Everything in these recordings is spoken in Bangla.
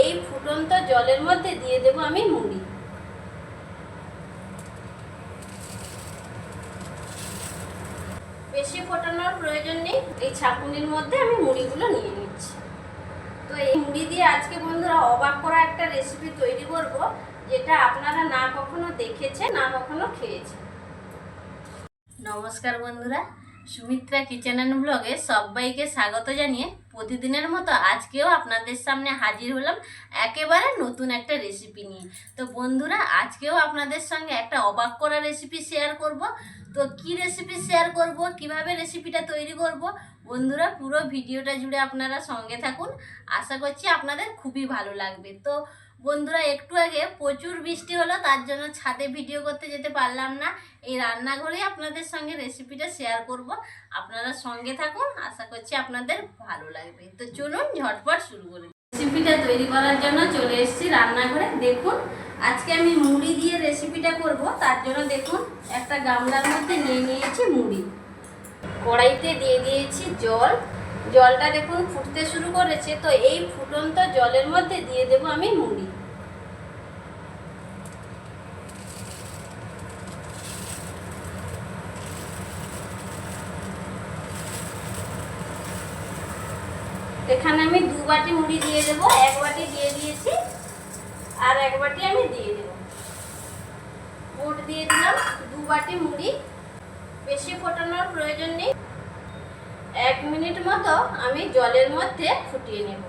এই ফুটন্ত জলের মধ্যে দিয়ে দেব আমি মুড়ি। বেশি ফোটানোর প্রয়োজন নেই, এই ছাঁকুনির মধ্যে আমি মুড়িগুলো নিয়ে নিচ্ছি। তো এই মুড়ি দিয়ে আজকে বন্ধুরা অবাক করা একটা রেসিপি তৈরি করব, যেটা আপনারা না কখনো দেখেছেন না কখনো খেয়েছেন। নমস্কার বন্ধুরা, সুমিত্রা কিচেন অ্যান্ড ব্লগে সবাইকে স্বাগত জানিয়ে প্রতিদিনের মতো আজকেও আপনাদের সামনে হাজির হলাম একেবারে নতুন একটা রেসিপি নিয়ে। তো বন্ধুরা, আজকেও আপনাদের সঙ্গে একটা অবাক করা রেসিপি শেয়ার করব। তো কি রেসিপি শেয়ার করব, কিভাবে রেসিপিটা তৈরি করব, বন্ধুরা পুরো ভিডিওটা জুড়ে আপনারা সঙ্গে থাকুন। আশা করছি আপনাদের খুবই ভালো লাগবে। তো বন্ধুরা, একটু আগে প্রচুর বৃষ্টি হলো, তার জন্য ছাদে ভিডিও করতে যেতে পারলাম না। এই রান্নাঘরে আপনাদের সঙ্গে রেসিপিটা শেয়ার করব, আপনারা সঙ্গে থাকুন। আশা করছি আপনাদের ভালো লাগবে। তো চলুন ঝটপট শুরু করি। রেসিপিটা তৈরি করার জন্য চলে এসেছি রান্নাঘরে। দেখুন, আজকে আমি মুড়ি দিয়ে রেসিপিটা করব, তার জন্য দেখুন একটা গামলার মধ্যে নিয়ে নিয়েছি মুড়ি। কড়াইতে দিয়ে দিয়েছি জল। জলটা দেখুন ফুটতে শুরু করেছে। তো এই ফুটন্ত জলের মধ্যে দিয়ে দেব আমি মুড়ি। এখানে আমি 2 বাটি মুড়ি দিয়ে দেব। 1 বাটি দিয়ে দিয়েছি, আর 1 বাটি আমি দিয়ে দেব। মোট দিয়ে দিলাম 2 বাটি মুড়ি। বেশি ফোটানোর প্রয়োজন নেই। 1 মিনিট মতো আমি জলের মধ্যে ফুটিয়ে নেব।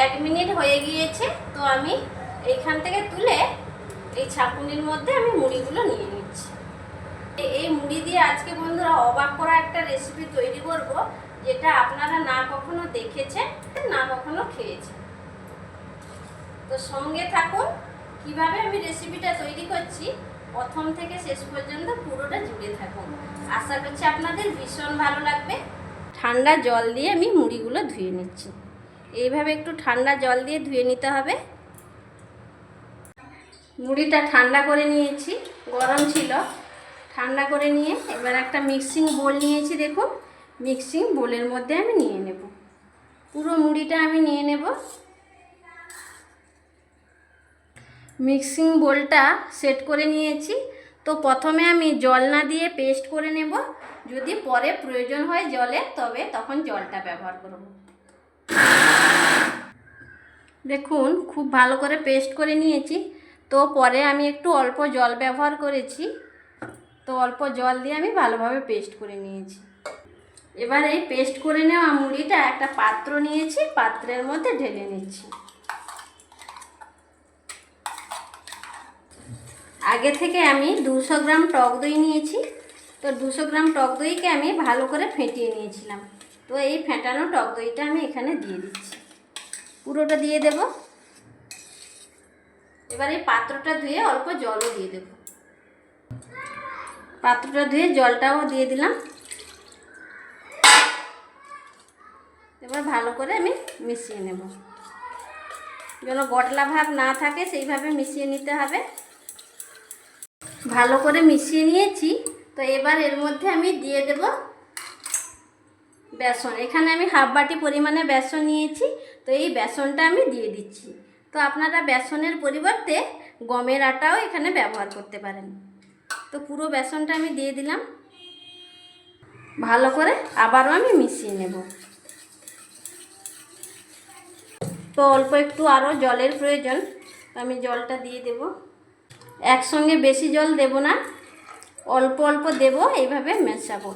1 মিনিট হয়ে গিয়েছে। তো আমি এইখান থেকে তুলে এই ছাঁকুনির মধ্যে আমি মুড়িগুলো নিয়ে নিচ্ছি। এই মুড়ি দিয়ে আজকে বন্ধুরা অবাক করা একটা রেসিপি তৈরি করব, যেটা আপনারা না কখনো দেখেছেন না কখনো খেয়েছেন। তো সঙ্গে থাকুন, কিভাবে আমি রেসিপিটা তৈরি করছি প্রথম থেকে শেষ পর্যন্ত পুরোটা জুড়ে থাকুন। আশা করছি আপনাদের ভীষণ ভালো লাগবে। ঠান্ডা জল দিয়ে আমি মুড়িগুলো ধুয়ে নিচ্ছি। এইভাবে একটু ঠান্ডা জল দিয়ে ধুয়ে নিতে হবে। মুড়িটা ঠান্ডা করে নিয়েছি, গরম ছিল। ঠান্ডা করে নিয়ে এবার একটা মিক্সিং বোল নিয়েছি। দেখুন, মিক্সিং বোলের মধ্যে আমি নিয়ে নেব। পুরো মুড়িটা আমি নিয়ে নেব। মিক্সিং বোলটা সেট করে নিয়েছি। তো প্রথমে আমি জল না দিয়ে পেস্ট করে নেব। যদি পরে প্রয়োজন হয় জলে, তবে তখন জলটা ব্যবহার করব। দেখুন, খুব ভালো করে পেস্ট করে নিয়েছি। তো পরে আমি একটু অল্প জল ব্যবহার করেছি। তো অল্প জল দিয়ে আমি ভালোভাবে পেস্ট করে নিয়েছি। এবার এই পেস্ট করে নেওয়া মুড়িটা একটা পাত্র নিয়েছি, পাত্রের মধ্যে ঢেলে নিচ্ছি। আগে থেকে আমি 200 গ্রাম টক দই নিয়েছি। তো 200 গ্রাম টক দইকে আমি ভালো করে ফেটিয়ে নিয়েছিলাম। তো এই ফেটানো টক দইটা আমি এখানে দিয়ে দিচ্ছি। পুরোটা দিয়ে দেব। এবার এই পাত্রটা ধুয়ে অল্প জলও দিয়ে দেব। পাত্রটা ধুয়ে জলটাও দিয়ে দিলাম। এবার ভালো করে আমি মিশিয়ে নেব, যেন গটলা ভাব না থাকে, সেইভাবে মিশিয়ে নিতে হবে। ভালো করে মিশিয়ে নিয়েছি। তো এবার এর মধ্যে আমি দিয়ে দেব বেসন। এখানে আমি হাফ বাটি পরিমাণে বেসন নিয়েছি। তো এই বেসনটা আমি দিয়ে দিচ্ছি। তো আপনারা বেসনের পরিবর্তে গমের আটাও এখানে ব্যবহার করতে পারেন। তো পুরো বেসনটা আমি দিয়ে দিলাম। ভালো করে আবারও আমি মিশিয়ে নেব। তো অল্প একটু আরও জলের প্রয়োজন, আমি জলটা দিয়ে দেব। একসঙ্গে বেশি জল দেব না, অল্প অল্প দেব। এইভাবে মেশাবো।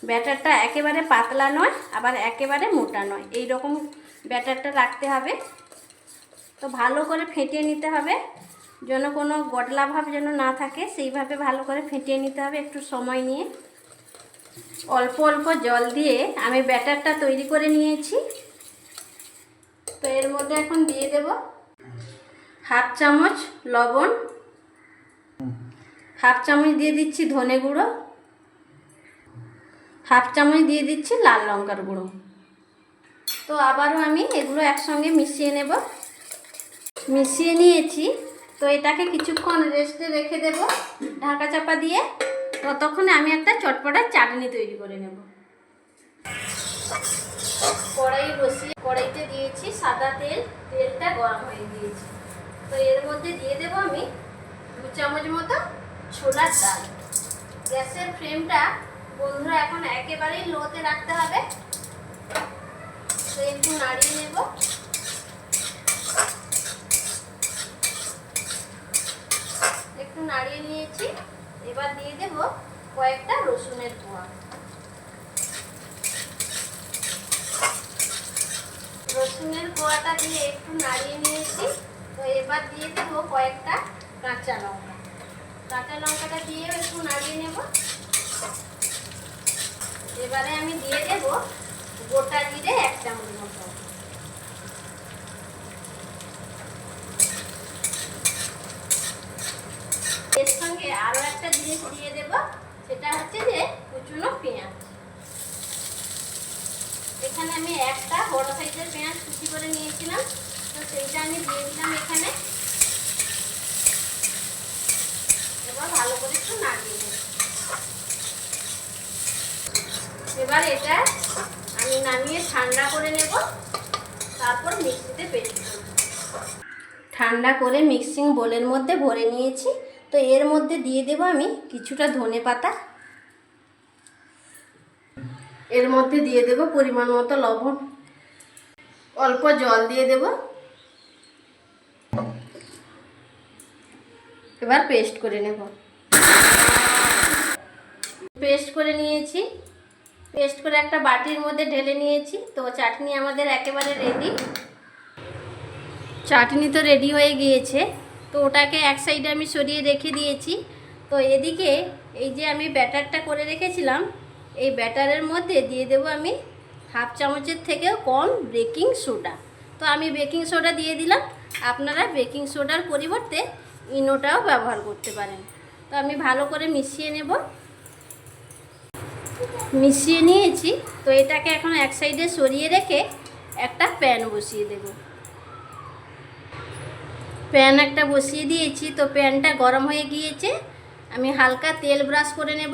ব্যাটারটা একেবারে পাতলা নয়, আবার একেবারে মোটা নয়, এই রকম ব্যাটারটা রাখতে হবে। তো ভালো করে ফেটিয়ে নিতে হবে, যেন কোনো গটলা ভাব যেন না থাকে, সেইভাবে ভালো করে ফেটিয়ে নিতে হবে একটু সময় নিয়ে। অল্প অল্প জল দিয়ে আমি ব্যাটারটা তৈরি করে নিয়েছি। তো এর মধ্যে এখন দিয়ে দেব হাফ চামচ লবণ, হাফ চামচ দিয়ে দিচ্ছি ধনে গুঁড়ো, হাফ চামচ দিয়ে দিচ্ছি লাল লঙ্কার গুঁড়ো। তো আবারও আমি এগুলো একসঙ্গে মিশিয়ে নেব। মিশিয়ে নিয়েছি। তো এটাকে কিছুক্ষণ রেস্টে রেখে দেব ঢাকা চাপা দিয়ে। ততক্ষণে আমি একটা চটপটা চাটনি তৈরি করে নেব। কড়াই বসিয়ে কড়াইতে দিয়েছি সাদা তেল, তেলটা গরম হয়ে গিয়েছে। তো এর মধ্যে দিয়ে দেবো আমি 2 চামচ মতো ছোলার ডাল। গ্যাসের ফ্লেমটা বন্ধুরা এখন একেবারেই লোতে রাখতে হবে। তো একটু নাড়িয়ে নেব। একটু নাড়িয়ে নিয়েছি, এবার দিয়ে দেব কয়েকটা রসুনের কোয়া। রসুনের কোয়াটা দিয়ে একটু নাড়িয়ে নিয়েছি। তো এবার দিয়ে দেব কয়েকটা কাঁচা লঙ্কা। কাঁচা লঙ্কাটা দিয়েও একটু নাড়িয়ে নেব। এবারে আমি দিয়ে দেব গোটা জিরে 1 চামচ মতো। এর সঙ্গে আরো একটা জিনিস দিয়ে দেব, সেটা হচ্ছে যে কুচনো পেঁয়াজ। এখানে আমি একটা বড় সাইজের পেঁয়াজ কুচি করে নিয়েছিলাম, তো সেইটা আমি দিয়ে দিলাম এখানে। এবার ভালো করে একটু নাড়িয়ে নেব। এবার এটা আমি নামিয়ে ঠান্ডা করে নেব, তারপর মিক্সিতে পেস্ট করব। ঠান্ডা করে মিক্সিং বোলের মধ্যে ভরে নিয়েছি। তো এর মধ্যে দিয়ে দেব আমি কিছুটা ধনেপাতা। এর মধ্যে দিয়ে দেব পরিমাণ মতো লবণ, অল্প জল দিয়ে দেব। এবার পেস্ট করে নেব। পেস্ট করে নিয়েছি, পেস্ট করে একটা বাটির মধ্যে ঢেলে নিয়েছি। তো চাটনি আমাদের একেবারে রেডি। চাটনি তো রেডি হয়ে গিয়েছে, তো ওটাকে এক সাইডে আমি সরিয়ে রেখে দিয়েছি। তো এদিকে এই যে আমি ব্যাটারটা করে রেখেছিলাম, এই ব্যাটারের মধ্যে দিয়ে দেব আমি 1/2 চামচের থেকেও কম বেকিং সোডা। তো আমি বেকিং সোডা দিয়ে দিলাম, আপনারা বেকিং সোডার পরিবর্তে ইনোটাও ব্যবহার করতে পারেন। তো আমি ভালো করে মিশিয়ে নেব। মিশিয়ে নিয়েছি, তো এটাকে এখন এক সাইডে সরিয়ে রেখে একটা প্যান বসিয়ে দেব। প্যান একটা বসিয়ে দিয়েছি, তো প্যানটা গরম হয়ে গিয়েছে। আমি হালকা তেল ব্রাশ করে নেব।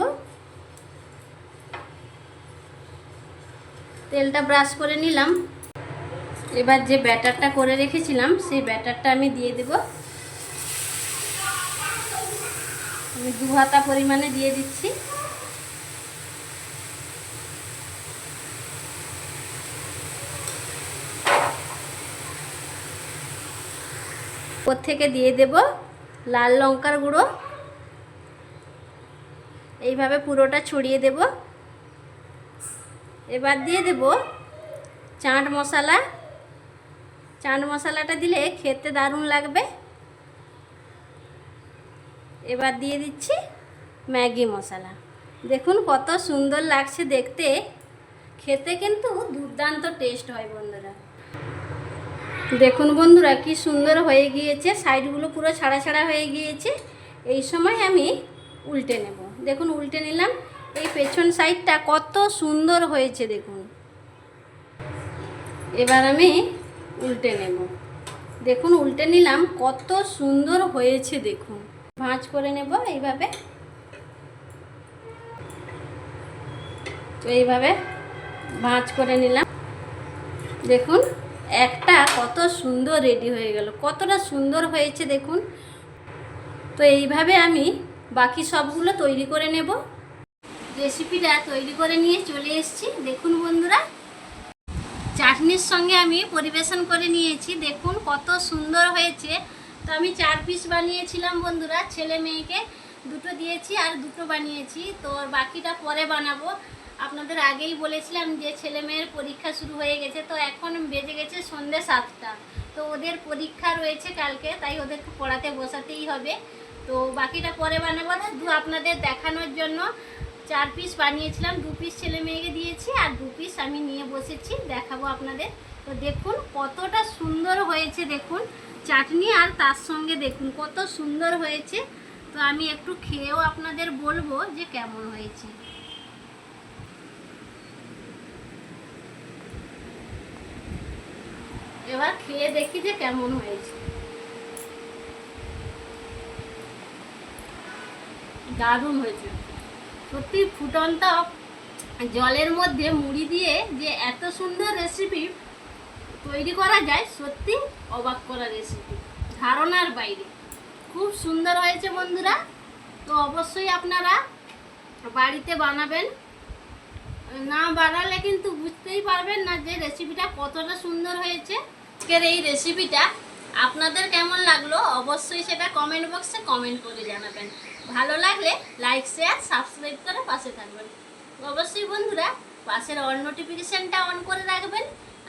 তেলটা ব্রাশ করে নিলাম। এবার যে ব্যাটারটা করে রেখেছিলাম সেই ব্যাটারটা আমি দিয়ে দেব। আমি 2 হাতা পরিমাণে দিয়ে দিচ্ছি। ওর থেকে দিয়ে দেব লাল লঙ্কার গুঁড়ো। এইভাবে পুরোটা ছড়িয়ে দেব। এবার দিয়ে দেব চাট মশলা। চাট মশলাটা দিলে খেতে দারুণ লাগবে। এবার দিয়ে দিচ্ছি ম্যাগি মশলা। দেখুন কত সুন্দর লাগছে দেখতে, খেতে কিন্তু দুর্দান্ত টেস্ট হয় বন্ধুরা। দেখুন বন্ধুরা কি সুন্দর হয়ে গিয়েছে, সাইডগুলো পুরো ছাড়া ছাড়া হয়ে গিয়েছে। এই সময় আমি উল্টে নেব। দেখুন উল্টে নিলাম, এই পেছন সাইডটা কত সুন্দর হয়েছে দেখুন। এবার আমি উল্টে নেব। দেখুন উল্টে নিলাম, কত সুন্দর হয়েছে দেখুন। ভাঁজ করে নেব এইভাবে। তো এইভাবে ভাঁজ করে নিলাম। দেখুন একটা কত সুন্দর রেডি হয়ে গেল, কতটা সুন্দর হয়েছে দেখুন। তো এইভাবে আমি বাকি সবগুলো তৈরি করে নেব। রেসিপিটা তৈরি করে নিয়ে চলে এসেছি। দেখুন বন্ধুরা, চাটনির সঙ্গে আমি পরিবেশন করে নিয়েছি। দেখুন কত সুন্দর হয়েছে। তো আমি 4 পিস বানিয়েছিলাম বন্ধুরা, ছেলে মেয়েকে 2টো দিয়েছি আর 2টো বানিয়েছি। তো বাকিটা পরে বানাবো। আপনাদের আগেই বলেছিলাম যে ছেলে মেয়ের পরীক্ষা শুরু হয়ে গেছে। তো এখন বেজে গেছে সন্ধ্যে 7টা। তো ওদের পরীক্ষা রয়েছে কালকে, তাই ওদেরকে পড়াতে বসাতেই হবে। তো বাকিটা পরে বানাবো। শুধু আপনাদের দেখানোর জন্য 4 পিস বানিয়েছিলাম, 2 পিস ছেলে মেয়েকে দিয়েছি আর 2 পিস আমি নিয়ে বসেছি, দেখাবো আপনাদের। তো দেখুন কতটা সুন্দর হয়েছে দেখুন চাটনি, আর তার সঙ্গে দেখুন কত সুন্দর হয়েছে। তো আমি একটু খেয়েও আপনাদের বলবো যে কেমন হয়েছে। এবার খেয়ে দেখি যে কেমন হয়েছে। দারুণ হয়েছে সত্যি, ফুটনটা জলের মধ্যে মুড়ি দিয়ে যে এত সুন্দর রেসিপি তৈরি করা যায়, সত্যি অবাক করা রেসিপি, ধারণার বাইরে। খুব সুন্দর হয়েছে বন্ধুরা। তো অবশ্যই আপনারা বাড়িতে বানাবেন, না বানালে কিন্তু বুঝতেই পারবেন না যে রেসিপিটা কতটা সুন্দর হয়েছে। আজকের এই রেসিপিটা আপনাদের কেমন লাগলো অবশ্যই সেটা কমেন্ট বক্সে কমেন্ট করে জানাবেন। ভালো লাগলে লাইক শেয়ার সাবস্ক্রাইব করে পাশে থাকবেন। অবশ্যই বন্ধুরা পাশের অল নোটিফিকেশানটা অন করে রাখবেন।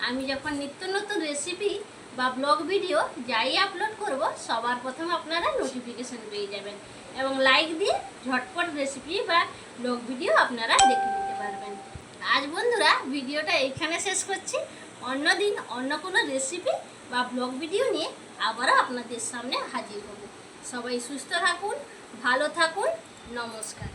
আমি যখন নিত্য নতুন রেসিপি বা ব্লগ ভিডিও যাই আপলোড করব সবার প্রথমে আপনারা নোটিফিকেশান পেয়ে যাবেন, এবং লাইক দিয়ে ঝটপট রেসিপি বা ব্লগ ভিডিও আপনারা দেখে নিতে পারবেন। আজ বন্ধুরা ভিডিওটা এইখানে শেষ করছি। অন্য দিন অন্য কোনো রেসিপি বা ব্লগ ভিডিও নিয়ে আবারও আপনাদের সামনে হাজির হব। সবাই সুস্থ থাকুন, ভালো থাকুন, নমস্কার।